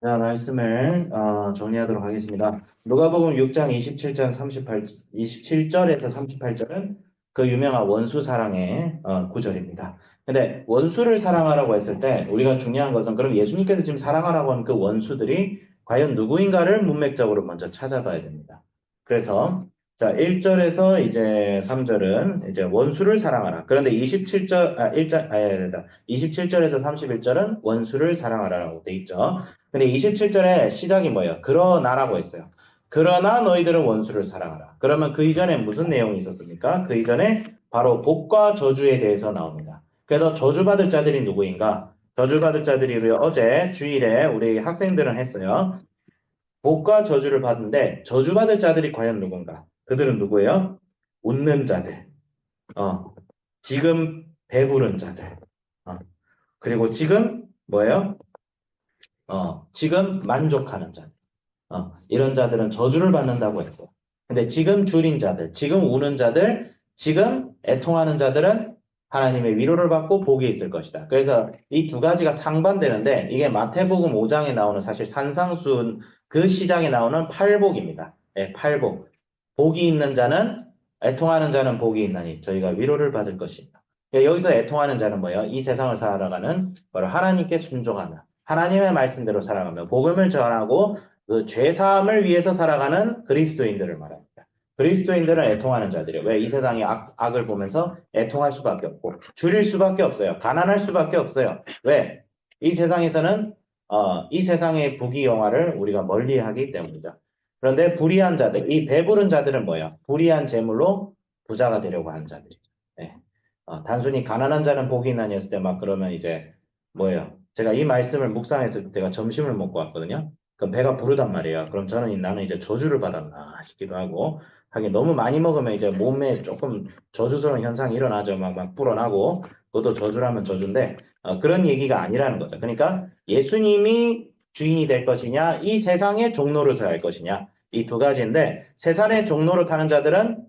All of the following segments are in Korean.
자, 말씀을 정리하도록 하겠습니다. 누가복음 6장 27절에서 38절은 그 유명한 원수 사랑의 구절입니다. 근데 원수를 사랑하라고 했을 때 우리가 중요한 것은 그럼 예수님께서 지금 사랑하라고 하는 그 원수들이 과연 누구인가를 문맥적으로 먼저 찾아봐야 됩니다. 그래서 자, 1절에서 이제 3절은 이제 원수를 사랑하라. 그런데 27절에서 31절은 원수를 사랑하라라고 돼 있죠. 근데 27절에 시작이 뭐예요? 그러나라고 했어요. 그러나 너희들은 원수를 사랑하라. 그러면 그 이전에 무슨 내용이 있었습니까? 그 이전에 바로 복과 저주에 대해서 나옵니다. 그래서 저주받을 자들이 누구인가? 저주받을 자들이 우리 어제 주일에 우리 학생들은 했어요. 복과 저주를 받는데 저주받을 자들이 과연 누군가? 그들은 누구예요? 웃는 자들. 지금 배부른 자들. 그리고 지금 뭐예요? 지금 만족하는 자들. 이런 자들은 저주를 받는다고 했어요. 근데 지금 줄인 자들, 지금 우는 자들, 지금 애통하는 자들은 하나님의 위로를 받고 복이 있을 것이다. 그래서 이 두 가지가 상반되는데 이게 마태복음 5장에 나오는 사실 산상수훈 그 시장에 나오는 팔복입니다. 네, 팔복. 복이 있는 자는 애통하는 자는 복이 있나니 저희가 위로를 받을 것입니다. 여기서 애통하는 자는 뭐예요? 이 세상을 살아가는 바로 하나님께 순종하는 하나님의 말씀대로 살아가며 복음을 전하고 그 죄사함을 위해서 살아가는 그리스도인들을 말합니다. 그리스도인들은 애통하는 자들이에요. 왜? 이 세상의 악을 보면서 애통할 수밖에 없고 줄일 수밖에 없어요. 가난할 수밖에 없어요. 왜? 이 세상에서는 이 세상의 부귀영화를 우리가 멀리하기 때문이죠. 그런데 불의한 자들, 이 배부른 자들은 뭐예요? 불의한 재물로 부자가 되려고 하는 자들이죠. 네. 단순히 가난한 자는 복이 있나니 했을 때 막 그러면 이제 뭐예요? 제가 이 말씀을 묵상했을 때 제가 점심을 먹고 왔거든요. 그럼 배가 부르단 말이에요. 그럼 나는 이제 저주를 받았나 싶기도 하고 하긴 너무 많이 먹으면 이제 몸에 조금 저주스러운 현상이 일어나죠. 막 불어나고 그것도 저주라면 저주인데 그런 얘기가 아니라는 거죠. 그러니까 예수님이 주인이 될 것이냐 이 세상의 종로를 서야 할 것이냐 이 두 가지인데 세상의 종로를 타는 자들은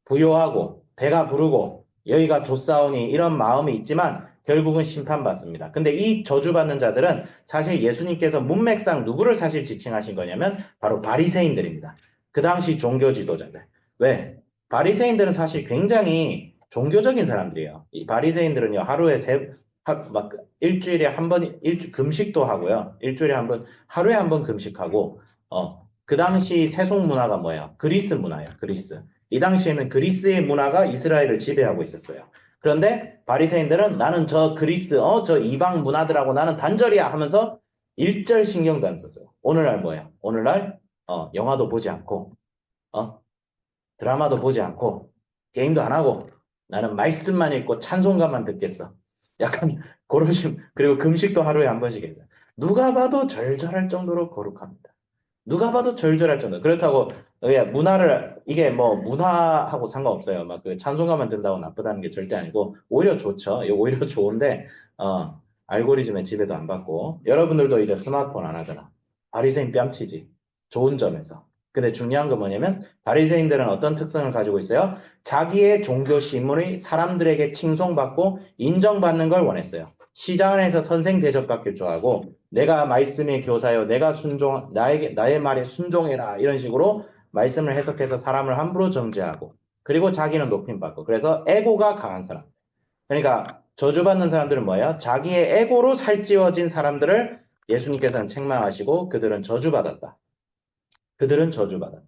부요하고 배가 부르고 여기가 좋사오니 이런 마음이 있지만 결국은 심판받습니다. 근데 이 저주받는 자들은 사실 예수님께서 문맥상 누구를 사실 지칭하신 거냐면 바로 바리새인들입니다. 그 당시 종교 지도자들. 왜? 바리새인들은 사실 굉장히 종교적인 사람들이에요. 이 바리새인들은요, 막 일주일에 한 번, 금식도 하고요. 일주일에 한 번, 하루에 한 번 금식하고, 그 당시 세속 문화가 뭐예요? 그리스 문화예요, 그리스. 이 당시에는 그리스의 문화가 이스라엘을 지배하고 있었어요. 그런데 바리새인들은 나는 저 그리스, 저 이방 문화들하고 나는 단절이야 하면서 일절 신경도 안 썼어요. 오늘날 뭐예요? 오늘날 영화도 보지 않고 어, 드라마도 보지 않고 게임도 안 하고 나는 말씀만 읽고 찬송가만 듣겠어. 약간 그런 식 그리고 금식도 하루에 한 번씩 했어요. 누가 봐도 절절할 정도로 거룩합니다. 누가 봐도 절절할 정도. 그렇다고 이게 뭐 문화하고 상관없어요. 막 그 찬송가만 든다고 나쁘다는 게 절대 아니고 오히려 좋죠. 오히려 좋은데 알고리즘의 지배도 안 받고 여러분들도 이제 스마트폰 안 하잖아. 바리새인 뺨치지. 좋은 점에서. 근데 중요한 건 뭐냐면 바리새인들은 어떤 특성을 가지고 있어요? 자기의 종교 신문이 사람들에게 칭송받고 인정받는 걸 원했어요. 시장 안에서 선생 대접받길 좋아하고 내가 말씀의 교사요, 나의 말에 순종해라 이런 식으로 말씀을 해석해서 사람을 함부로 정죄하고 그리고 자기는 높임받고 그래서 에고가 강한 사람. 그러니까 저주받는 사람들은 뭐예요? 자기의 에고로 살찌워진 사람들을 예수님께서는 책망하시고 그들은 저주받았다. 그들은 저주받았다.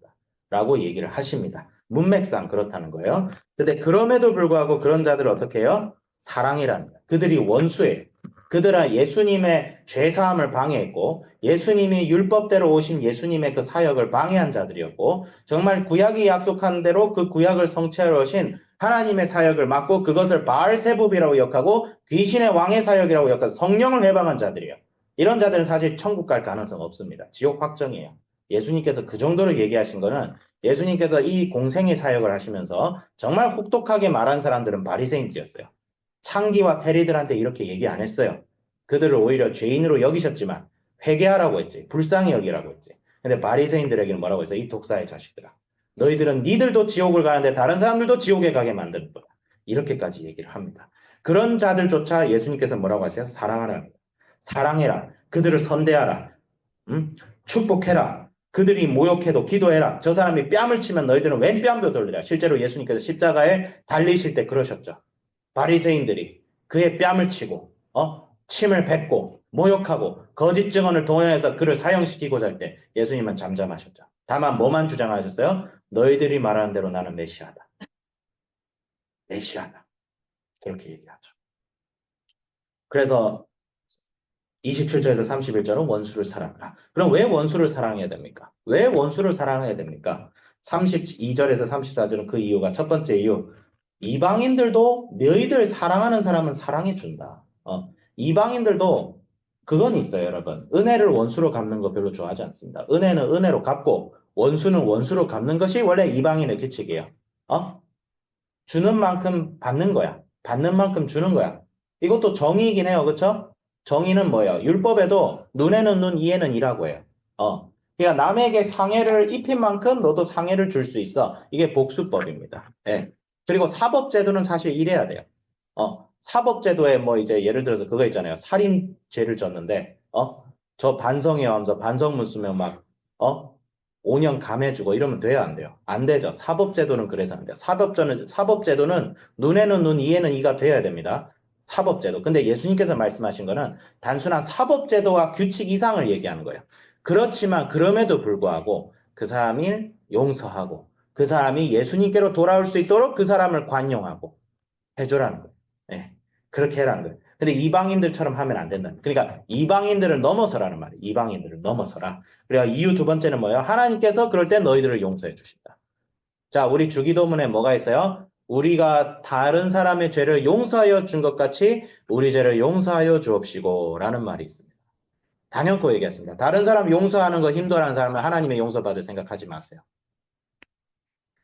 라고 얘기를 하십니다. 문맥상 그렇다는 거예요. 근데 그럼에도 불구하고 그런 자들을 어떻게 해요? 사랑이라는 거예요. 그들이 원수예요. 그들은 예수님의 죄사함을 방해했고 예수님이 율법대로 오신 예수님의 그 사역을 방해한 자들이었고 정말 구약이 약속한 대로 그 구약을 성취하러 오신 하나님의 사역을 막고 그것을 바알세붑이라고 역하고 귀신의 왕의 사역이라고 역하고 성령을 해방한 자들이에요. 이런 자들은 사실 천국 갈 가능성 없습니다. 지옥 확정이에요. 예수님께서 그 정도로 얘기하신 거는 예수님께서 이 공생의 사역을 하시면서 정말 혹독하게 말한 사람들은 바리새인들이었어요. 창기와 세리들한테 이렇게 얘기 안 했어요. 그들을 오히려 죄인으로 여기셨지만 회개하라고 했지. 불쌍히 여기라고 했지. 근데 바리새인들에게는 뭐라고 했어요? 이 독사의 자식들아. 너희들은 니들도 지옥을 가는데 다른 사람들도 지옥에 가게 만드는 거다. 이렇게까지 얘기를 합니다. 그런 자들조차 예수님께서 뭐라고 하세요? 사랑하라. 사랑해라. 그들을 선대하라. 축복해라. 그들이 모욕해도 기도해라. 저 사람이 뺨을 치면 너희들은 왼 뺨도 돌리라. 실제로 예수님께서 십자가에 달리실 때 그러셨죠. 바리새인들이 그의 뺨을 치고 침을 뱉고 모욕하고 거짓 증언을 동원해서 그를 사형시키고자 할 때 예수님은 잠잠하셨죠. 다만 뭐만 주장하셨어요? 너희들이 말하는 대로 나는 메시아다. 메시아다. 그렇게 얘기하죠. 그래서 27절에서 31절은 원수를 사랑하라. 그럼 왜 원수를 사랑해야 됩니까? 왜 원수를 사랑해야 됩니까? 32절에서 34절은 그 이유가 첫 번째 이유. 이방인들도 너희들 사랑하는 사람은 사랑해준다. 이방인들도 그건 있어요, 여러분. 은혜를 원수로 갚는 거 별로 좋아하지 않습니다. 은혜는 은혜로 갚고 원수는 원수로 갚는 것이 원래 이방인의 규칙이에요. 주는 만큼 받는 거야. 받는 만큼 주는 거야. 이것도 정의이긴 해요. 그렇죠? 정의는 뭐예요? 율법에도 눈에는 눈, 이에는 이라고 해요. 그러니까 남에게 상해를 입힌 만큼 너도 상해를 줄 수 있어. 이게 복수법입니다. 예. 그리고 사법제도는 사실 이래야 돼요. 사법제도에 뭐 이제 예를 들어서 그거 있잖아요. 살인죄를 졌는데, 저 반성해요 하면서 반성문 쓰면 막, 5년 감해주고 이러면 돼요, 안 돼요? 안 되죠. 사법제도는 그래서 안 돼요. 사법제도는 눈에는 눈, 이에는 이가 돼야 됩니다. 사법제도. 근데 예수님께서 말씀하신 거는 단순한 사법제도와 규칙 이상을 얘기하는 거예요. 그렇지만 그럼에도 불구하고 그 사람이 용서하고 그 사람이 예수님께로 돌아올 수 있도록 그 사람을 관용하고 해줘라는 거예요. 네, 그렇게 해라는 거예요. 근데 이방인들처럼 하면 안 된다. 그러니까 이방인들을 넘어서라는 말이에요. 이방인들을 넘어서라. 그래야 이유 두 번째는 뭐예요? 하나님께서 그럴 때 너희들을 용서해 주신다. 자, 우리 주기도문에 뭐가 있어요? 우리가 다른 사람의 죄를 용서하여 준 것 같이 우리 죄를 용서하여 주옵시고 라는 말이 있습니다. 단연코 얘기했습니다. 다른 사람 용서하는 거 힘들어하는 사람은 하나님의 용서받을 생각하지 마세요.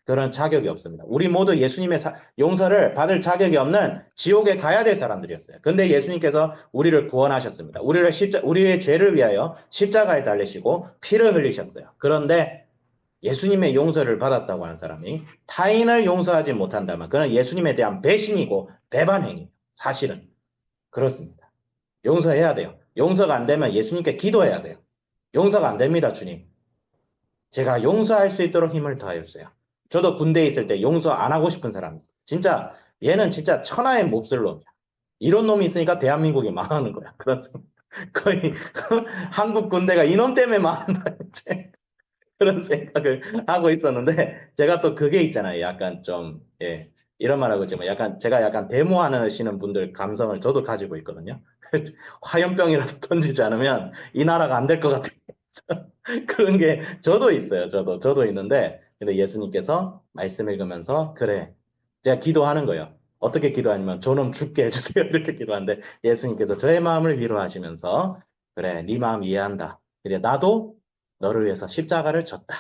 그런 자격이 없습니다. 우리 모두 예수님의 용서를 받을 자격이 없는 지옥에 가야 될 사람들이었어요. 근데 예수님께서 우리를 구원하셨습니다. 우리의 죄를 위하여 십자가에 달리시고 피를 흘리셨어요. 그런데 예수님의 용서를 받았다고 하는 사람이 타인을 용서하지 못한다면 그는 예수님에 대한 배신이고 배반행위. 사실은 그렇습니다. 용서해야 돼요. 용서가 안 되면 예수님께 기도해야 돼요. 용서가 안 됩니다, 주님. 제가 용서할 수 있도록 힘을 더하여 주세요. 저도 군대에 있을 때 용서 안 하고 싶은 사람이 있어요. 진짜 얘는 진짜 천하의 몹쓸 놈이야. 이런 놈이 있으니까 대한민국이 망하는 거야. 그렇습니다. 거의 한국 군대가 이놈 때문에 망한다. 그런 생각을 하고 있었는데 제가 또 그게 있잖아요. 약간 좀 이런 말하고 있지만 제가 약간 데모하시는 분들 감성을 저도 가지고 있거든요. 화염병이라도 던지지 않으면 이 나라가 안 될 것 같아요. 그런 게 저도 있어요. 저도 있는데 근데 예수님께서 말씀 읽으면서 그래 제가 기도하는 거예요. 어떻게 기도하냐면 저놈 죽게 해주세요. 이렇게 기도하는데 예수님께서 저의 마음을 위로하시면서 그래 네 마음 이해한다. 그래 나도 너를 위해서 십자가를 졌다.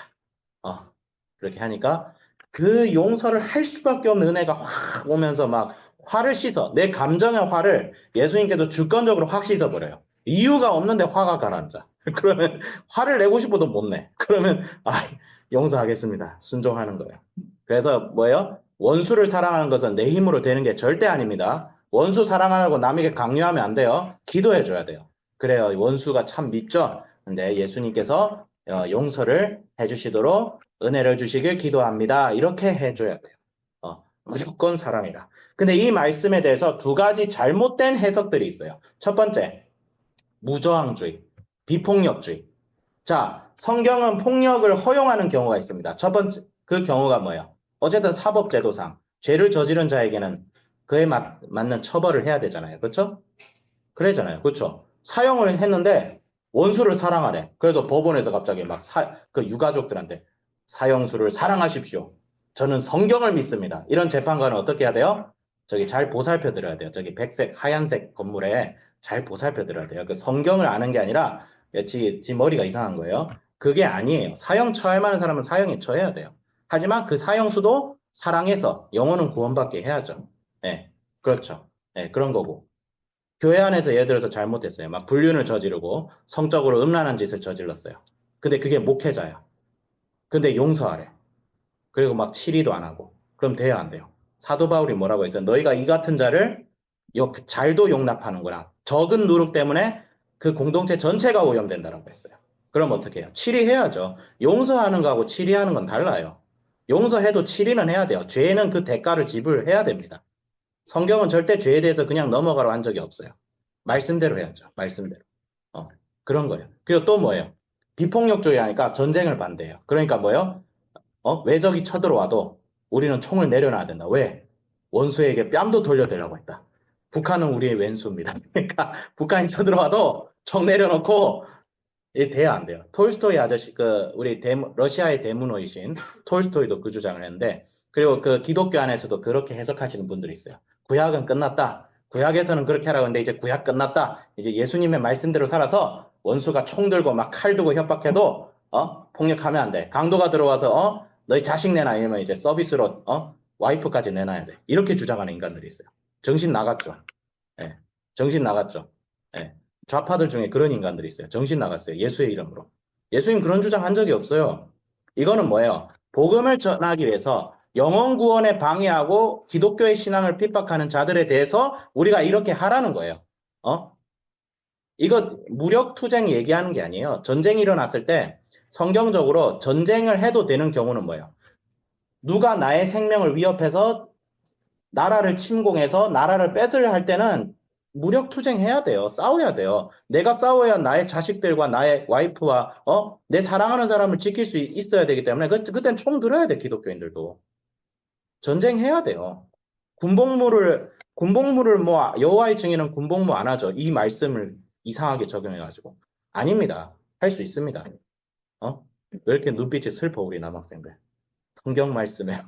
그렇게 하니까 그 용서를 할 수밖에 없는 은혜가 확 오면서 막 화를 씻어. 내 감정의 화를 예수님께서 주권적으로 확 씻어버려요. 이유가 없는데 화가 가라앉아. 그러면 화를 내고 싶어도 못 내. 그러면 용서하겠습니다. 순종하는 거예요. 그래서 뭐예요? 원수를 사랑하는 것은 내 힘으로 되는 게 절대 아닙니다. 원수 사랑하라고 남에게 강요하면 안 돼요. 기도해줘야 돼요. 그래요. 원수가 참 밉죠? 근데 예수님께서 용서를 해주시도록 은혜를 주시길 기도합니다. 이렇게 해줘야 돼요. 무조건 사랑이라. 근데 이 말씀에 대해서 두 가지 잘못된 해석들이 있어요. 첫 번째, 무저항주의, 비폭력주의. 자, 성경은 폭력을 허용하는 경우가 있습니다. 첫 번째, 그 경우가 뭐예요? 어쨌든 사법제도상 죄를 저지른 자에게는 그에 맞는 처벌을 해야 되잖아요. 그렇죠? 그러잖아요. 그렇죠? 사형을 했는데 원수를 사랑하래. 그래서 법원에서 갑자기 막 그 유가족들한테 사형수를 사랑하십시오. 저는 성경을 믿습니다. 이런 재판관은 어떻게 해야 돼요? 저기 잘 보살펴 드려야 돼요. 저기 백색, 하얀색 건물에 잘 보살펴 드려야 돼요. 그 성경을 아는 게 아니라 지 머리가 이상한 거예요. 그게 아니에요. 사형 처할 만한 사람은 사형에 처해야 돼요. 하지만 그 사형수도 사랑해서 영혼은 구원받게 해야죠. 네, 그렇죠. 네, 그런 거고. 교회 안에서 예를 들어서 잘못했어요. 막 불륜을 저지르고 성적으로 음란한 짓을 저질렀어요. 근데 그게 목회자야. 근데 용서하래. 그리고 막 치리도 안 하고. 그럼 돼야 안 돼요. 사도 바울이 뭐라고 했어요? 너희가 이 같은 자를 잘도 용납하는구나. 적은 누룩 때문에 그 공동체 전체가 오염된다라고 했어요. 그럼 어떻게 해요? 치리해야죠. 용서하는 거하고 치리하는 건 달라요. 용서해도 치리는 해야 돼요. 죄는 그 대가를 지불해야 됩니다. 성경은 절대 죄에 대해서 그냥 넘어가러 한 적이 없어요. 말씀대로 해야죠. 말씀대로. 어, 그런 거예요. 그리고 또 뭐예요? 비폭력주의하니까 전쟁을 반대해요. 그러니까 뭐예요? 외적이 쳐들어와도 우리는 총을 내려놔야 된다. 왜? 원수에게 뺨도 돌려대라고 했다. 북한은 우리의 왼수입니다. 그러니까 북한이 쳐들어와도 총 내려놓고 이 돼야 안 돼요. 톨스토이 아저씨, 우리 러시아의 대문호이신 톨스토이도 그 주장을 했는데, 그리고 그 기독교 안에서도 그렇게 해석하시는 분들이 있어요. 구약은 끝났다. 구약에서는 그렇게 하라고 했는데, 이제 구약 끝났다. 이제 예수님의 말씀대로 살아서 원수가 총 들고 막 칼 들고 협박해도, 폭력하면 안 돼. 강도가 들어와서, 너희 자식 내놔. 이러면 이제 서비스로, 와이프까지 내놔야 돼. 이렇게 주장하는 인간들이 있어요. 정신 나갔죠. 예. 정신 나갔죠. 예. 좌파들 중에 그런 인간들이 있어요. 정신 나갔어요. 예수의 이름으로. 예수님 그런 주장 한 적이 없어요. 이거는 뭐예요? 복음을 전하기 위해서 영혼 구원에 방해하고 기독교의 신앙을 핍박하는 자들에 대해서 우리가 이렇게 하라는 거예요. 이거 무력 투쟁 얘기하는 게 아니에요. 전쟁이 일어났을 때 성경적으로 전쟁을 해도 되는 경우는 뭐예요? 누가 나의 생명을 위협해서 나라를 침공해서 나라를 뺏으려 할 때는 무력 투쟁해야 돼요. 싸워야 돼요. 내가 싸워야 나의 자식들과 나의 와이프와 내 사랑하는 사람을 지킬 수 있어야 되기 때문에 그땐 총 들어야 돼. 기독교인들도 전쟁해야 돼요. 군복무를 뭐 여호와의 증인은 군복무 안 하죠. 이 말씀을 이상하게 적용해가지고 아닙니다. 할 수 있습니다. 왜 이렇게 눈빛이 슬퍼 우리 남학생들? 성경 말씀에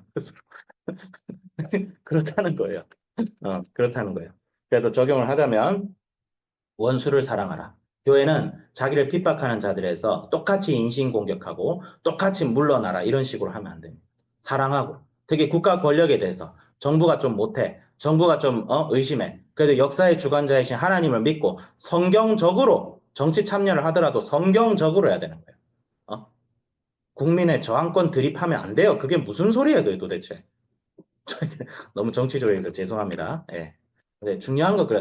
그렇다는 거예요. 그렇다는 거예요. 그래서 적용을 하자면 원수를 사랑하라. 교회는 자기를 핍박하는 자들에서 똑같이 인신공격하고 똑같이 물러나라 이런 식으로 하면 안 됩니다. 사랑하고 특히 국가 권력에 대해서 정부가 좀 못해. 정부가 좀 의심해. 그래도 역사의 주관자이신 하나님을 믿고 성경적으로 정치 참여를 하더라도 성경적으로 해야 되는 거예요. 국민의 저항권 드립하면 안 돼요. 그게 무슨 소리예요, 그게 도대체. 너무 정치적이어서 죄송합니다. 예. 근데 중요한 건 그래.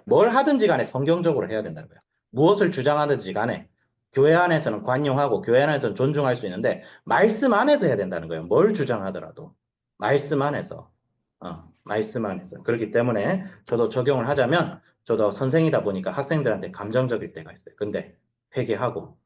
뭘 하든지 간에 성경적으로 해야 된다는 거예요. 무엇을 주장하든지 간에 교회 안에서는 관용하고 교회 안에서는 존중할 수 있는데 말씀 안에서 해야 된다는 거예요. 뭘 주장하더라도. 말씀 안에서. 말씀 안에서. 그렇기 때문에 저도 적용을 하자면 저도 선생이다 보니까 학생들한테 감정적일 때가 있어요. 근데 회개하고,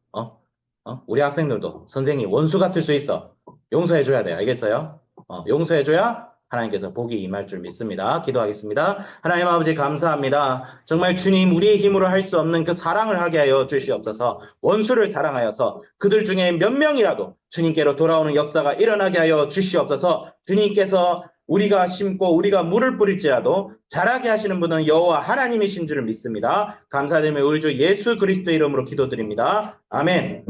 우리 학생들도 선생이 원수 같을 수 있어. 용서해줘야 돼. 알겠어요? 용서해줘야 하나님께서 복이 임할 줄 믿습니다. 기도하겠습니다. 하나님 아버지 감사합니다. 정말 주님 우리의 힘으로 할 수 없는 그 사랑을 하게 하여 주시옵소서. 원수를 사랑하여서 그들 중에 몇 명이라도 주님께로 돌아오는 역사가 일어나게 하여 주시옵소서. 주님께서 우리가 심고 우리가 물을 뿌릴지라도 자라게 하시는 분은 여호와 하나님이신 줄을 믿습니다. 감사드리며 우리 주 예수 그리스도 이름으로 기도드립니다. 아멘.